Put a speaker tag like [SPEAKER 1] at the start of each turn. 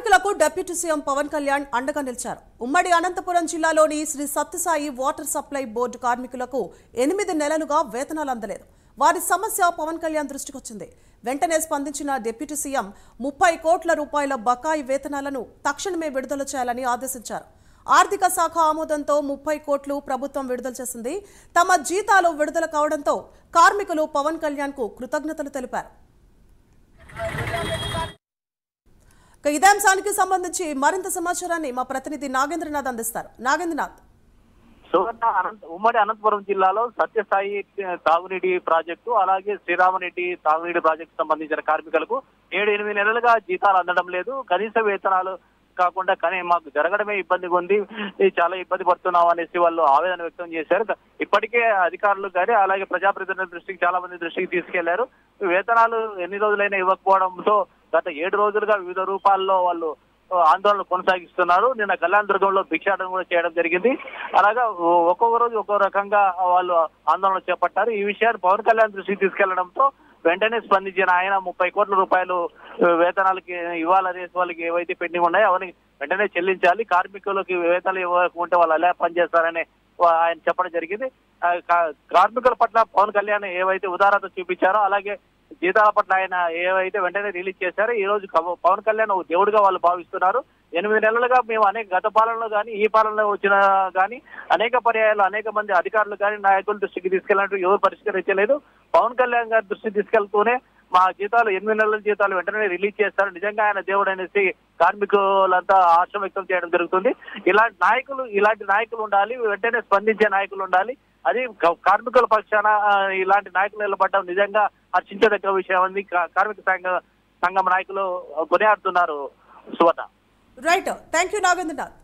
[SPEAKER 1] కార్మికులకు deputy CM Pawan Kalyan అండగా నిలిచారు. ఉమ్మడి అనంతపురం జిల్లాలోని Sri Sathya Sai water supply board కార్మికులకు 8 నెలలుగా వేతనాలు అందలేదు. వారి సమస్య పవన్ కళ్యాణ్ దృష్టికి వచ్చింది. వెంటనే స్పందించిన డిప్యూటీ సీఎం 30 కోట్ల రూపాయల బకాయి వేతనాలను తక్షణమే విడుదల చేయాలని ఆదేశించారు. ఆర్థిక శాఖ ఆమోదంతో 30 కోట్లు ప్రభుత్వం విడుదల చేసింది. తమ జీతాలు విడుదల కావడంతో కార్మికులు పవన్ కళ్యాణ్ కు కృతజ్ఞతలు తెలిపారు. ఇదే అంశానికి సంబంధించి మరింత సమాచారాన్ని మా ప్రతినిధి నాగేంద్రనాథ్ అందిస్తారు. నాగేంద్రనాథ్,
[SPEAKER 2] ఉమ్మడి అనంతపురం జిల్లాలో సత్యసాయి తాగునీటి ప్రాజెక్టు అలాగే శ్రీరామరెడ్డి తాగునీటి ప్రాజెక్టు సంబంధించిన కార్మికులకు 7-8 నెలలుగా జీతాలు అందడం లేదు. కనీస వేతనాలు కాకుండా కానీ మాకు జరగడమే ఇబ్బందిగా ఉంది, చాలా ఇబ్బంది పడుతున్నాం అనేసి వాళ్ళు ఆవేదన వ్యక్తం చేశారు. ఇప్పటికే అధికారులు కానీ అలాగే ప్రజాప్రతినిధుల దృష్టికి చాలా మంది దృష్టికి తీసుకెళ్లారు. వేతనాలు ఎన్ని రోజులైనా ఇవ్వకపోవడంతో గత 7 రోజులుగా వివిధ రూపాల్లో వాళ్ళు ఆందోళన కొనసాగిస్తున్నారు. నిన్న కళ్యాణదుర్గంలో భిక్షాటన కూడా చేయడం జరిగింది. అలాగా ఒక్కొక్క రోజు ఒక్కో రకంగా వాళ్ళు ఆందోళన చేపట్టారు. ఈ విషయాన్ని పవన్ కళ్యాణ్ దృష్టికి తీసుకెళ్లడంతో వెంటనే స్పందించిన ఆయన 30 కోట్ల రూపాయలు వేతనాలకి ఇవ్వాలనేసి వాళ్ళకి ఏవైతే పెండింగ్ ఉన్నాయో అవన్నీ వెంటనే చెల్లించాలి, కార్మికులకి వేతనాలు ఇవ్వకుంటే వాళ్ళు ఎలా పనిచేస్తారని ఆయన చెప్పడం జరిగింది. కార్మికుల పట్ల పవన్ కళ్యాణ్ ఏవైతే ఉదారత చూపించారో అలాగే జీతాల పట్ల ఆయన ఏవైతే వెంటనే రిలీజ్ చేశారో ఈ రోజు పవన్ కళ్యాణ్ దేవుడిగా వాళ్ళు భావిస్తున్నారు. 8 నెలలుగా మేము అనేక గత పాలనలో కానీ ఈ పాలనలో వచ్చిన కానీ అనేక పర్యాయాలు అనేక మంది అధికారులు కానీ నాయకుల దృష్టికి తీసుకెళ్ళినట్టు ఎవరు పరిష్కరించలేదు. పవన్ కళ్యాణ్ గారి దృష్టికి తీసుకెళ్తూనే మా జీతాలు 8 నెలల జీతాలు వెంటనే రిలీజ్ చేస్తారు, నిజంగా ఆయన దేవుడు అనేసి కార్మికులంతా ఆశ వ్యక్తం చేయడం జరుగుతుంది. ఇలాంటి నాయకులు ఉండాలి, వెంటనే స్పందించే నాయకులు ఉండాలి. అది కార్మికుల పక్షాన ఇలాంటి నాయకులు నిలబడ్డం నిజంగా హర్షించదగ్గ విషయం అని కార్మిక సంఘం నాయకులు కొనియాడుతున్నారు. సువత.
[SPEAKER 1] Right, thank you Nagendranath.